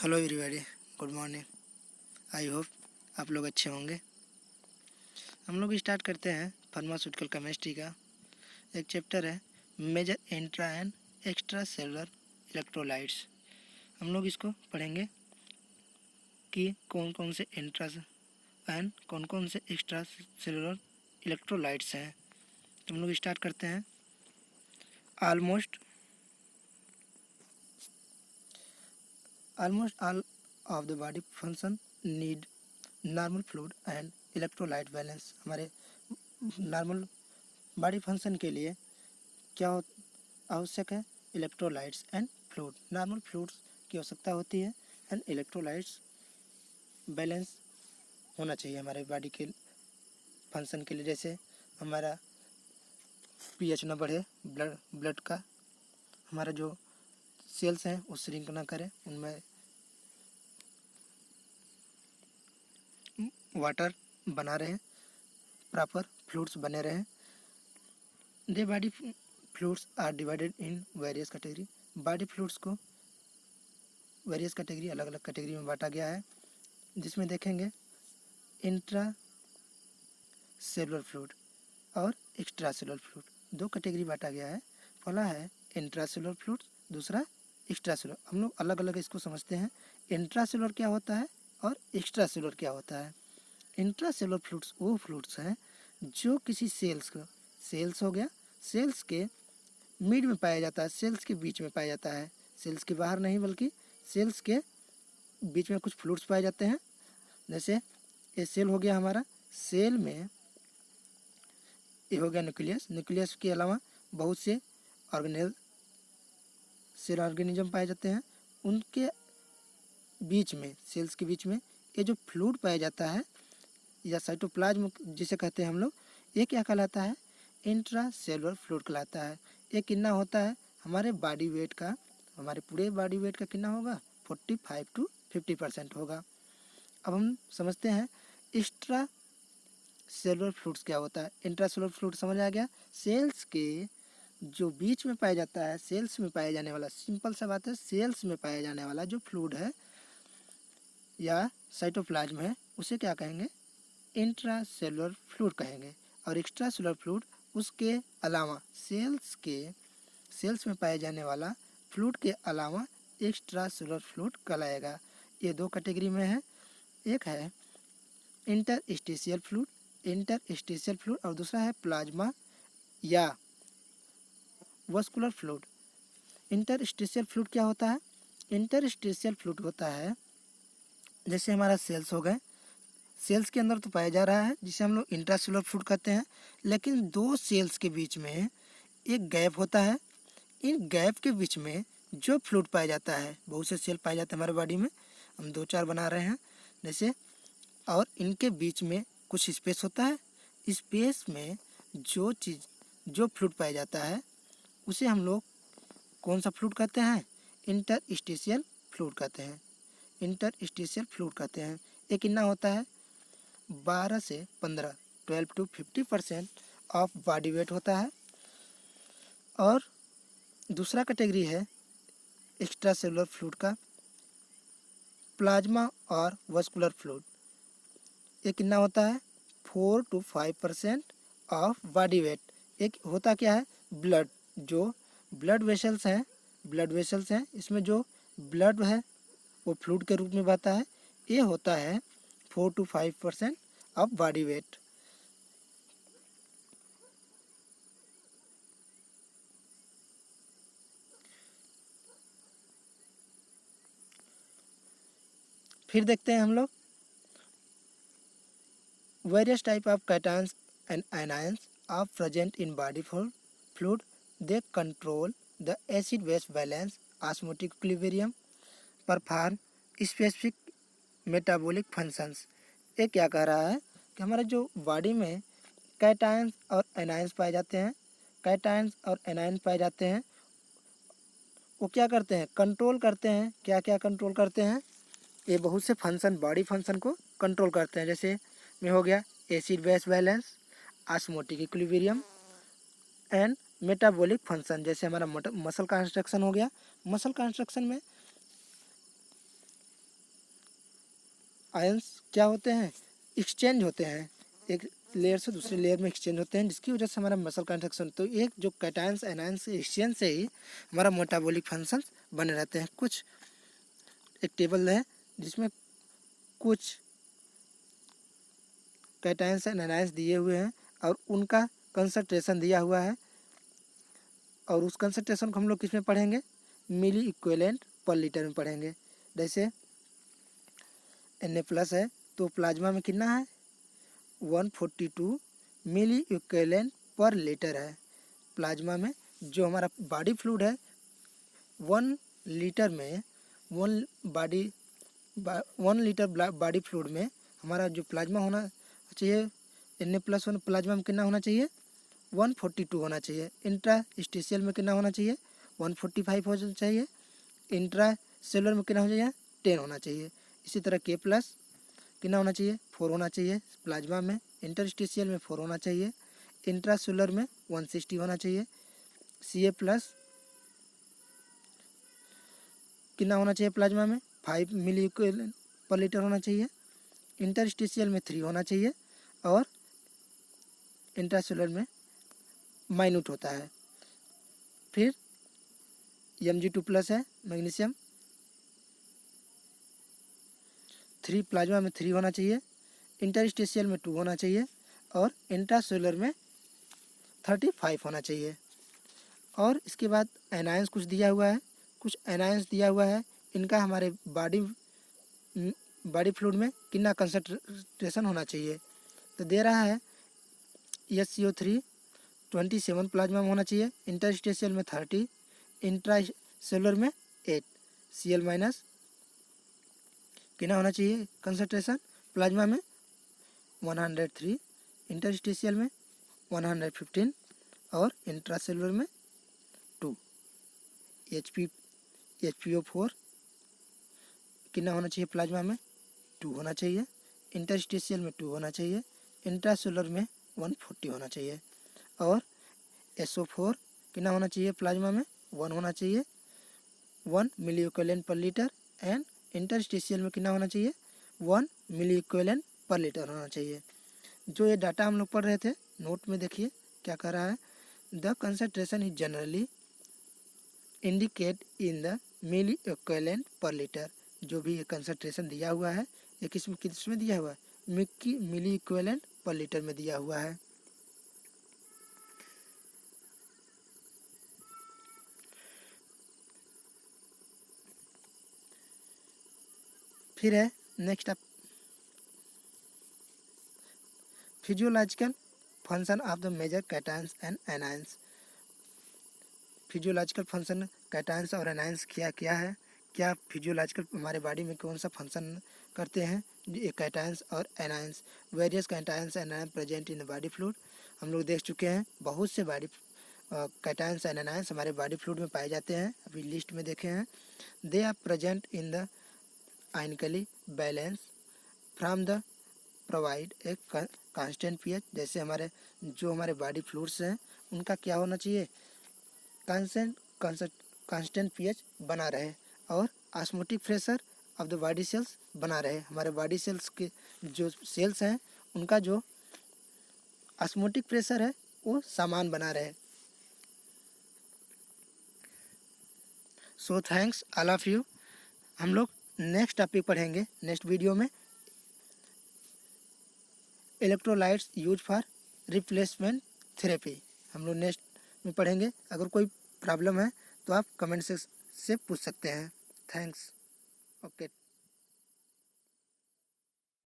Hello everybody, good morning. I hope आप लोग अच्छे होंगे। हम लोग स्टार्ट करते हैं फार्मास्यूटिकल केमिस्ट्री का। एक चैप्टर है major intra and extracellular electrolytes. हम लोग इसको पढ़ेंगे कि कौन कौन से इंट्रा एंड कौन कौन से एक्स्ट्रा सेलुलर इलेक्ट्रोलाइट्स हैं। तो हम लोग स्टार्ट करते हैं। Almost all of the body function need normal fluid and electrolyte balance. हमारे नॉर्मल बॉडी फंक्शन के लिए क्या आवश्यक है? Electrolytes and fluid. Normal fluids की आवश्यकता होती है एंड इलेक्ट्रोलाइट्स बैलेंस होना चाहिए हमारे बॉडी के फंक्शन के लिए। जैसे हमारा पीएच न बढ़े, ब्लड का हमारा जो सेल्स हैं वो श्रिंक ना करें, उनमें वाटर बना रहे, प्रॉपर फ्लूइड्स बने रहें। The body fluids are divided in various category. Body fluids को वेरियस कैटेगरी, अलग अलग कैटेगरी में बांटा गया है, जिसमें देखेंगे इंट्रा सेलुलर फ्लूइड और एक्स्ट्रा सेलुलर फ्लूइड। दो कैटेगरी बांटा गया है। पहला है इंट्रा सेलुलर फ्लूइड, दूसरा एक्स्ट्रा सेलुलर। हम लोग अलग अलग इसको समझते हैं। इंट्रा सेलुलर क्या होता है और एक्स्ट्रा सेलुलर क्या होता है? इंट्रा सेलुलर फ्लूइड्स वो फ्लूइड्स हैं जो किसी सेल्स को, सेल्स हो गया, सेल्स के मिड में पाया जाता है, सेल्स के बीच में पाया जाता है। सेल्स के बाहर नहीं बल्कि सेल्स के बीच में कुछ फ्लूइड्स पाए जाते हैं। जैसे ये सेल हो गया हमारा, सेल में ये हो गया न्यूक्लियस। न्यूक्लियस के अलावा बहुत से सेल ऑर्गेनिज्म पाए जाते हैं। उनके बीच में, सेल्स के बीच में ये जो फ्लूइड पाया जाता है या साइटोप्लाज्म जिसे कहते हैं हम लोग, ये क्या कहलाता है? इंट्रा सेलुलर फ्लूइड कहलाता है। ये कितना होता है? हमारे बॉडी वेट का, हमारे पूरे बॉडी वेट का कितना होगा? 45 to 50% होगा। अब हम समझते हैं एक्स्ट्रा सेलुलर फ्लूइड्स क्या होता है। इंट्रा सेलुलर फ्लूइड समझ आ गया, सेल्स के जो बीच में पाया जाता है, सेल्स में पाया जाने वाला, सिंपल सा बात है, सेल्स में पाया जाने वाला जो फ्लूइड है या साइटोप्लाज्म है, उसे क्या कहेंगे? इंट्रा सेलुलर फ्लूइड कहेंगे। और एक्स्ट्रा सेलुलर फ्लूइड उसके अलावा, सेल्स में पाए जाने वाला फ्लूइड के अलावा एक्स्ट्रा सेलुलर फ्लूइड कहलाएगा। ये दो कैटेगरी में है। एक है इंटरस्टिशियल फ्लूइड और दूसरा है प्लाज्मा या वस्कुलर फ्लूइड। इंटरस्टिशियल फ्लूइड क्या होता है? इंटरस्टिशियल फ्लूइड होता है जैसे हमारा सेल्स हो गए, सेल्स के अंदर तो पाया जा रहा है, जिसे हम लोग इंट्रासेलुलर फ्लूइड कहते हैं। लेकिन दो सेल्स के बीच में एक गैप होता है। इन गैप के बीच में जो फ्लूइड पाया जाता है, बहुत से सेल पाए जाते हैं हमारे बॉडी में, हम दो चार बना रहे हैं जैसे, और इनके बीच में कुछ स्पेस होता है। स्पेस में जो फ्लूइड पाया जाता है उसे हम लोग कौन सा फ्लूइड कहते हैं? इंटरस्टिशियल फ्लूइड कहते हैं। इंटरस्टिशियल फ्लूइड कहते हैं। ये कितना होता है? 12 से 15, 12 to 50% ऑफ बॉडी वेट होता है। और दूसरा कैटेगरी है एक्स्ट्रा सेलुलर फ्लूइड का, प्लाज्मा और वस्कुलर फ्लूइड। ये कितना होता है? 4 to 5% ऑफ बॉडी वेट। एक होता क्या है? ब्लड, जो ब्लड वेसल्स हैं, इसमें जो ब्लड है वो फ्लूइड के रूप में बहता है। ये होता है 4 to 5% ऑफ बॉडी वेट। फिर देखते हैं हम लोग various type of cations and anions are present in body fluid. They control the acid base balance, osmotic equilibrium, perform specific metabolic functions. ये क्या कह रहा है कि हमारे जो बॉडी में कैटायंस और एनायंस पाए जाते हैं, कैटायंस और एनायंस पाए जाते हैं, वो क्या करते हैं? कंट्रोल करते हैं। क्या क्या कंट्रोल करते हैं? ये बहुत से फंक्शन, बॉडी फंक्शन को कंट्रोल करते हैं। जैसे में हो गया acid base balance, osmotic equilibrium and metabolic function. जैसे हमारा मसल कंस्ट्रक्शन हो गया, मसल कंस्ट्रक्शन में आयंस क्या होते हैं, एक्सचेंज होते हैं, एक लेयर से दूसरे लेयर में एक्सचेंज होते हैं, जिसकी वजह से हमारा मसल कंट्रैक्शन। तो एक जो कैटायंस एनायंस एक्सचेंज से ही हमारा मेटाबॉलिक फंक्शंस बने रहते हैं। कुछ एक टेबल है जिसमें कुछ कैटायंस एंड एनायंस दिए हुए हैं और उनका कंसंट्रेशन दिया हुआ है, और उस कंसंट्रेशन को हम लोग किस में पढ़ेंगे, मिली इक्विवेलेंट पर लीटर में पढ़ेंगे। जैसे Na+ है तो प्लाज्मा में कितना है, 142 मिली इक्विवेलेंट पर लीटर है। प्लाज्मा में जो हमारा बॉडी फ्लूइड है 1 लीटर में 1 लीटर बॉडी फ्लूइड में हमारा जो प्लाज्मा होना चाहिए Na+1 प्लाज्मा में कितना होना चाहिए, 142 होना चाहिए। इंट्रास्टिशियल में कितना होना चाहिए, 145 होना चाहिए। इंट्रा सेलुलर में कितना हो चाहिए, 10 होना चाहिए। इसी तरह K+ कितना होना चाहिए, 4 होना चाहिए प्लाज्मा में। इंटरस्टिशियल में 4 होना चाहिए। इंट्रासेलुलर में 160 होना चाहिए। Ca+ कितना होना चाहिए प्लाज्मा में, 5 मिली इक्विवेलेंट पर लीटर होना चाहिए। इंटरस्टिशियल में 3 होना चाहिए और इंट्रासेलुलर में माइन्यूट होता है। फिर Mg2+ है मैग्नीशियम, 3 प्लाज्मा में 3 होना चाहिए। इंटरस्टिशियल में 2 होना चाहिए और इंट्रासेलुलर में 35 होना चाहिए। और इसके बाद एनायंस कुछ दिया हुआ है, कुछ एनायंस दिया हुआ है। इनका हमारे बॉडी फ्लूइड में कितना कंसंट्रेशन होना चाहिए, तो दे रहा है SCO3 27 प्लाज्मा में होना चाहिए। इंटरस्टिशियल में 30, इंट्रासेलुलर में 8। Cl- कितना होना चाहिए कंसंट्रेशन प्लाज्मा में, 103, इंटरस्टिशियल में 115 और इंट्रासेलुलर में 2। HPO4 कितना होना चाहिए प्लाज्मा में, 2 होना चाहिए। इंटरस्टिशियल में 2 होना चाहिए। इंट्रासेलुलर में 140 होना चाहिए। और SO4 कितना होना चाहिए प्लाज्मा में, 1 होना चाहिए, 1 milliequivalent per litre. And interstitial में कितना होना चाहिए, 1 मिली इक्विवेलेंट पर लीटर होना चाहिए। जो ये डाटा हम लोग पढ़ रहे थे नोट में देखिए क्या कह रहा है, the concentration is generally indicate in the milliequivalent per litre. जो भी ये कंसंट्रेशन दिया हुआ है ये किस में दिया हुआ है, मिली इक्विवेलेंट पर लीटर में दिया हुआ है। फिर है नेक्स्ट आप physiological function of the major cations and anions. Physiological function cations और एनायंस क्या है, क्या फिजियोलॉजिकल हमारे बॉडी में कौन सा फंक्शन करते हैं, ये कैटायंस और anions. Various cations and anions present in the body fluid. हम लोग देख चुके हैं बहुत से बॉडी कैटायंस एंड एनायंस हमारे बॉडी फ्लूइड में पाए जाते हैं, अभी लिस्ट में देखे हैं। They are present in the ionically balance from the provide एक कांस्टेंट पीएच। जैसे हमारे बॉडी फ्लूइड्स हैं उनका क्या होना चाहिए, कांस्टेंट पीएच बना रहे और osmotic pressure of the body cells बना रहे। हमारे बॉडी सेल्स के जो सेल्स हैं उनका जो ऑस्मोटिक प्रेशर है वो समान बना रहे। So thanks all of you. हम लोग नेक्स्ट टॉपिक पढ़ेंगे नेक्स्ट वीडियो में, electrolytes use for replacement therapy. हम लोग नेक्स्ट में पढ़ेंगे। अगर कोई प्रॉब्लम है तो आप कमेंट से पूछ सकते हैं। थैंक्स। ओके।